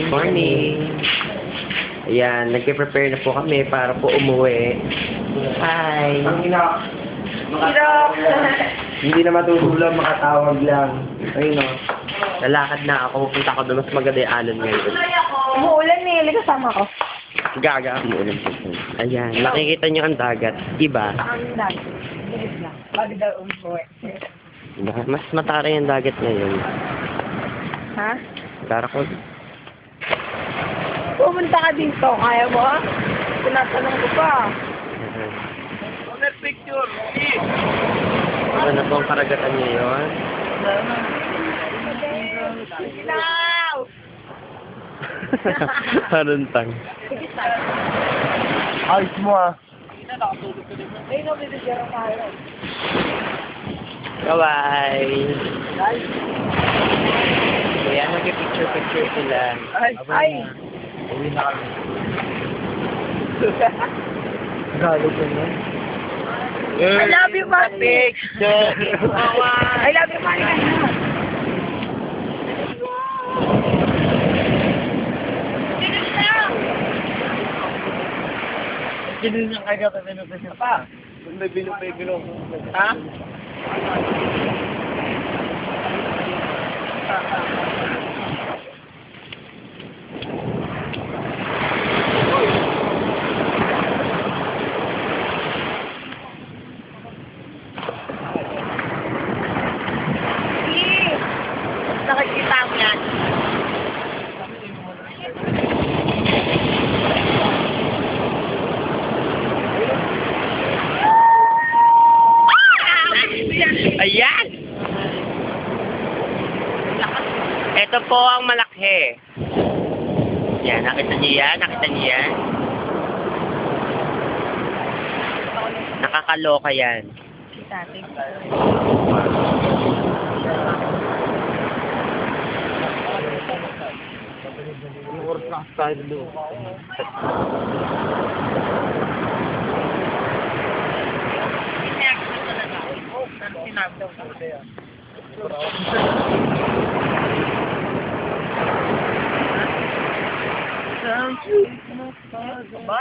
Morning! Ayan, nagpe-prepare na po kami para po umuwi. Hi! Hirap! Hindi na matutulog, makatawag lang. Ayun o. Lalakad na ako, pupunta ako doon. Mas maganda yung alon ngayon. Umuulan eh, hindi kasama ko. Gaga, umuulan po. Ayan, nakikita nyo ang dagat. Diba? Ang dami. Bilis lang. Bago daw umuwi. Mas matara yung dagat ngayon. Ha? Tara ko. Pumunta ka dito, kaya mo ha? Tinatanong ko pa. Picture! Ano na po ang karagatan ngayon? Ilaw! Haruntang. Ayos mo ah. Ay, no, bibigyan ng tayo. Bye-bye! Kaya nag-picture-picture sila. Ay! Uwi na kami. Galo ko na. I love you, Mami! I love you, Mami! Bilis lang! Kinin niya kaya ka pinupisa pa. Kung may binupay-binupay. Ha? Nakikita mo yan. Ayan! Ito po ang malaki. Yan, nakita niyo yan? Nakita niyo yan? Nakakaloka yan. Kita, Oras na tayo doon. Ba?